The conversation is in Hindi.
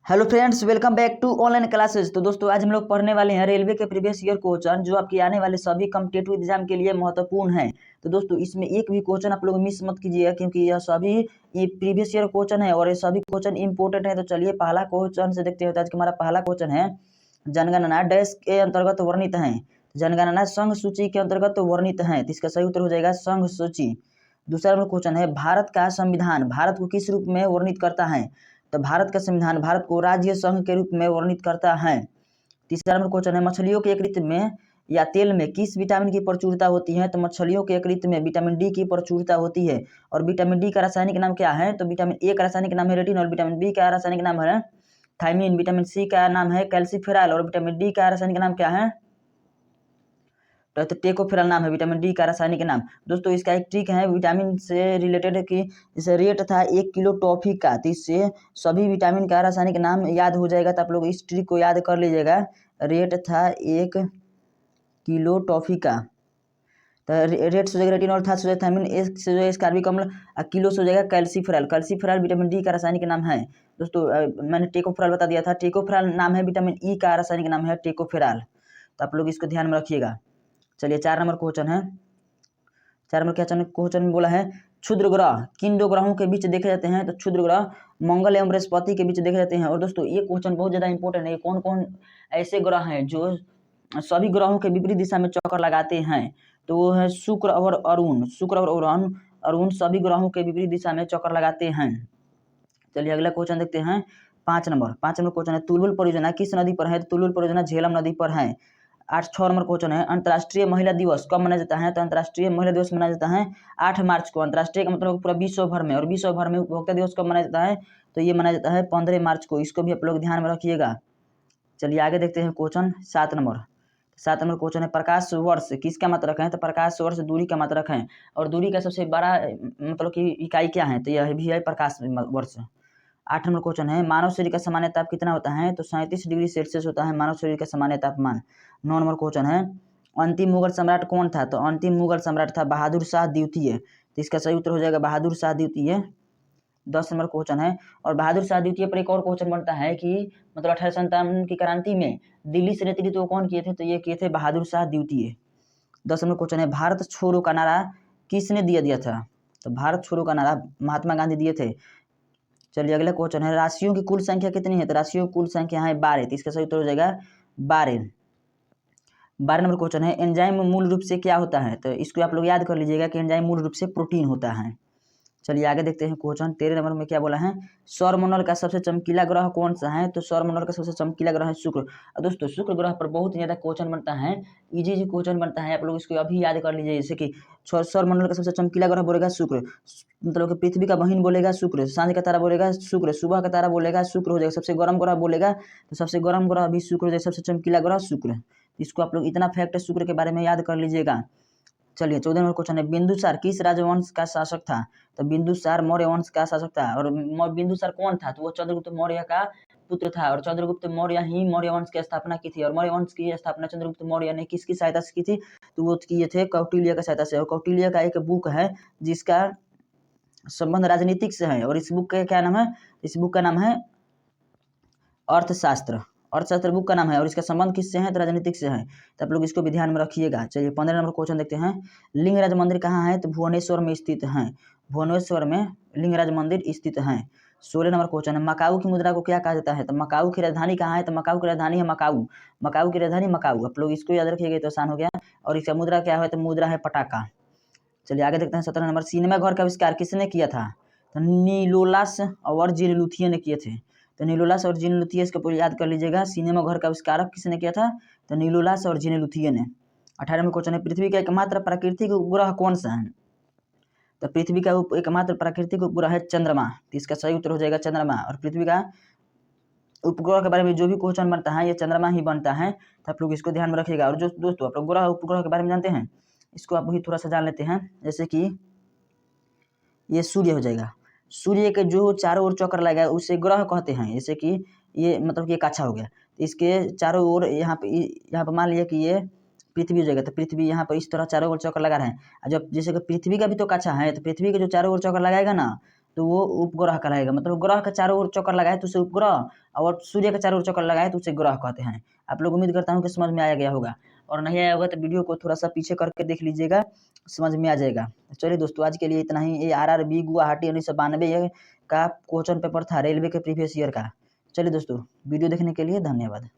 Hello friends, welcome back to online classes. तो दोस्तों, आज हम लोग पढ़ने वाले हैं रेलवे के प्रीवियस ईयर क्वेश्चन जो आपके आने वाले सभी कॉम्पिटिटिव एग्जाम के लिए महत्वपूर्ण है। तो दोस्तों, इसमें एक भी क्वेश्चन आप लोग मिस मत कीजिएगा क्योंकि यह सभी ये प्रीवियस ईयर क्वेश्चन है और ये सभी क्वेश्चन इंपॉर्टेंट है। तो चलिए पहला क्वेश्चन से देखते हैं। तो आज हमारा पहला क्वेश्चन है, जनगणना डैश के अंतर्गत वर्णित है। जनगणना संघ सूची के अंतर्गत वर्णित है, तो इसका सही उत्तर हो जाएगा संघ सूची। दूसरा नंबर क्वेश्चन है, भारत का संविधान भारत को किस रूप में वर्णित करता है। तो भारत का संविधान भारत को राज्य संघ के रूप में वर्णित करता है। तीसरा नंबर क्वेश्चन है, मछलियों के यकृत में या तेल में किस विटामिन की प्रचुरता होती है। तो मछलियों के यकृत में विटामिन डी की प्रचुरता होती है। और विटामिन डी का रासायनिक नाम क्या है। तो विटामिन ए का रासायनिक नाम है रेटिनॉल, विटामिन बी का रासायनिक नाम है थायमिन, विटामिन सी का नाम है कैल्सीफेरॉल और विटामिन डी का रासायनिक नाम क्या है। तो टेकोफेरॉल नाम है विटामिन डी का रासायनिक नाम। दोस्तों, इसका एक ट्रिक है विटामिन से रिलेटेड कि जैसे रेट था 1 किलो टॉफी का, तो इससे सभी विटामिन का रासायनिक नाम याद हो जाएगा। तो आप लोग इस ट्रिक को याद कर लीजिएगा। रेट था 1 किलो टॉफी का, तो रेट से हो जाएगा रेटिनॉल, था से हो जाएगा थायमिन, एक से हो जाएगा स्कार्बिक अम्ल, किलो से हो जाएगा कैल्सीफेरॉल। कैल्सीफेरॉल विटामिन डी का रासायनिक नाम है। दोस्तों, मैंने टेकोफेरॉल बता दिया था। टेकोफेरॉल नाम है विटामिन ई का रासायनिक नाम है टेकोफेरॉल। तो आप लोग इसको ध्यान में रखिएगा। चलिए 4 नंबर क्वेश्चन है। 4 नंबर क्या क्वेश्चन में बोला है, क्षुद्र ग्रह किन दो ग्रहों के बीच देखे जाते हैं। तो क्षुद्र ग्रह मंगल एवं बृहस्पति के बीच देखे जाते हैं। और दोस्तों, ये क्वेश्चन बहुत ज्यादा इंपॉर्टेंट है। कौन कौन ऐसे ग्रह हैं जो सभी ग्रहों के विपरीत दिशा में चक्कर लगाते हैं। तो वो है शुक्र और अरुण। शुक्र और अरुण अरुण सभी ग्रहों के विपरीत दिशा में चक्कर लगाते हैं। चलिए अगला क्वेश्चन देखते हैं। 5 नंबर क्वेश्चन है, तुलुल परियोजना किस नदी पर है। तो तुलुल परियोजना झेलम नदी पर है। 6 नंबर क्वेश्चन है, अंतर्राष्ट्रीय महिला दिवस कब मनाया जाता है। तो अंतर्राष्ट्रीय महिला दिवस मनाया जाता है 8 मार्च को। अंतर्राष्ट्रीय का मतलब पूरा विश्व भर में, और विश्व भर में उपभोक्ता दिवस कब मनाया जाता है। तो ये मनाया जाता है 15 मार्च को। इसको भी आप लोग ध्यान में रखिएगा। चलिए आगे देखते हैं क्वेश्चन 7 नंबर क्वेश्चन है, प्रकाश वर्ष किसका मात्रक है। तो प्रकाश वर्ष दूरी का मात्रक है। और दूरी का सबसे बड़ा मतलब कि इकाई क्या है। तो यह भी है प्रकाश वर्ष। 8 नंबर क्वेश्चन है, मानव शरीर का सामान्य ताप कितना होता है। तो 37 डिग्री सेल्सियस होता है मानव शरीर का सामान्य तापमान। 9 नंबर क्वेश्चन है, अंतिम मुगल सम्राट कौन था। तो अंतिम मुगल सम्राट था बहादुर शाह द्वितीय। तो इसका सही उत्तर हो जाएगा बहादुर शाह द्वितीय। 10 नंबर क्वेश्चन है, और बहादुर शाह द्वितीय पर एक और क्वेश्चन बनता है कि मतलब 1857 की क्रांति में दिल्ली से नेतृत्व कौन किए थे। तो ये किए थे बहादुर शाह द्वितीय। 10 नंबर क्वेश्चन है, भारत छोड़ो का नारा किसने दिया था। तो भारत छोड़ो का नारा महात्मा गांधी दिए थे। चलिए अगला क्वेश्चन है, राशियों की कुल संख्या कितनी है। तो राशियों की कुल संख्या है 12। तो इसका सही उत्तर हो जाएगा 12। 12 नंबर क्वेश्चन है, एंजाइम मूल रूप से क्या होता है। तो इसको आप लोग याद कर लीजिएगा कि एंजाइम मूल रूप से प्रोटीन होता है। चलिए आगे देखते हैं क्वेश्चन 13 नंबर में क्या बोला है, सौरमंडल का सबसे चमकीला ग्रह कौन सा है। तो सौरमंडल का सबसे चमकीला ग्रह है शुक्र। और दोस्तों, शुक्र ग्रह पर बहुत ज्यादा क्वेश्चन बनता है, इजी क्वेश्चन बनता है। आप लोग इसको अभी याद कर लीजिए। जैसे कि सौरमंडल का सबसे चमकीला ग्रह बोलेगा शुक्र, मतलब कि पृथ्वी का बहिन बोलेगा शुक्र, सांझ का तारा बोलेगा शुक्र, सुबह का तारा बोलेगा शुक्र हो जाएगा। सबसे गर्म ग्रह बोलेगा तो सबसे गर्म ग्रह भी शुक्र हो जाएगा, सबसे चमकीला ग्रह शुक्र। इसको आप लोग इतना फैक्ट शुक्र के बारे में याद कर लीजिएगा। चलिए 14 नंबर क्वेश्चन है, बिंदुसार किस राजवंश का शासक था। तो बिंदुसार मौर्य वंश का शासक था। और बिंदुसार कौन था। तो वो चंद्रगुप्त मौर्य का पुत्र था। और चंद्रगुप्त मौर्य ही मौर्य वंश की स्थापना की थी। और मौर्य वंश की स्थापना चंद्रगुप्त मौर्य ने किसकी सहायता से की थी। तो वो किए थे कौटिल्य की सहायता से। और कौटिल्य का एक बुक है जिसका संबंध राजनीतिक से है। और इस बुक का क्या नाम है। इस बुक का नाम है अर्थशास्त्र। अर्थशास्त्र बुक का नाम है। और इसका संबंध किससे है। तो राजनीतिक से है। तो आप लोग इसको भी ध्यान में रखिएगा। चलिए 15 नंबर क्वेश्चन देखते हैं, लिंगराज मंदिर कहाँ है। तो भुवनेश्वर में स्थित है। भुवनेश्वर में लिंगराज मंदिर स्थित है। 16 नंबर क्वेश्चन है, मकाऊ की मुद्रा को क्या कहा जाता है। तो मकाऊ की राजधानी कहाँ है। तो मकाऊ की राजधानी है मकाऊ। मकाऊ की राजधानी मकाऊ। आप लोग इसको याद रखिएगा तो आसान हो गया। और इसका मुद्रा क्या है। तो मुद्रा है पटाखा। चलिए आगे देखते हैं 17 नंबर, सिनेमा घर का आविष्कार किसने किया था। तो नीलोलास और जीन लुथिया ने किए थे। तो नीलोलास और जीन लुथिया इसको याद कर लीजिएगा। सिनेमा घर का आविष्कारक किसने किया था। तो नीलोलास और जीन लुथिया ने। 18 में क्वेश्चन है, पृथ्वी का एकमात्र प्राकृतिक उपग्रह कौन सा है। तो पृथ्वी का एकमात्र प्राकृतिक उपग्रह है चंद्रमा। तो इसका सही उत्तर हो जाएगा चंद्रमा। और पृथ्वी का उपग्रह के बारे में जो भी क्वेश्चन बनता है ये चंद्रमा ही बनता है। तो आप लोग इसको ध्यान में रखिएगा। और जो दोस्तों आप लोग ग्रह उपग्रह के बारे में जानते हैं, इसको आप भी थोड़ा सा जान लेते हैं। जैसे कि ये सूर्य हो जाएगा। सूर्य के जो चारों ओर चक्कर लगाए उसे ग्रह कहते हैं। जैसे कि ये मतलब कि एक अच्छा हो गया। इसके चारों ओर यहाँ पे मान लिया कि ये पृथ्वी हो जाएगा। तो पृथ्वी यहाँ पर इस तरह चारों ओर चक्कर लगा रहे हैं। जब जैसे कि पृथ्वी का भी तो कक्षा है। तो पृथ्वी के जो चारों ओर चक्कर लगाएगा ना, तो वो उपग्रह कहलाएगा। मतलब ग्रह के चारों ओर चक्कर लगाए तो उसे उपग्रह, और सूर्य के चारों ओर चक्कर लगाए तो उसे ग्रह कहते हैं। आप लोग उम्मीद करता हूँ कि समझ में आया गया होगा, और नहीं आया होगा तो वीडियो को थोड़ा सा पीछे करके देख लीजिएगा, समझ में आ जाएगा। चलिए दोस्तों, आज के लिए इतना ही। ये RRB गुवाहाटी 1992 का क्वेश्चन पेपर था रेलवे के प्रीवियस ईयर का। चलिए दोस्तों, वीडियो देखने के लिए धन्यवाद।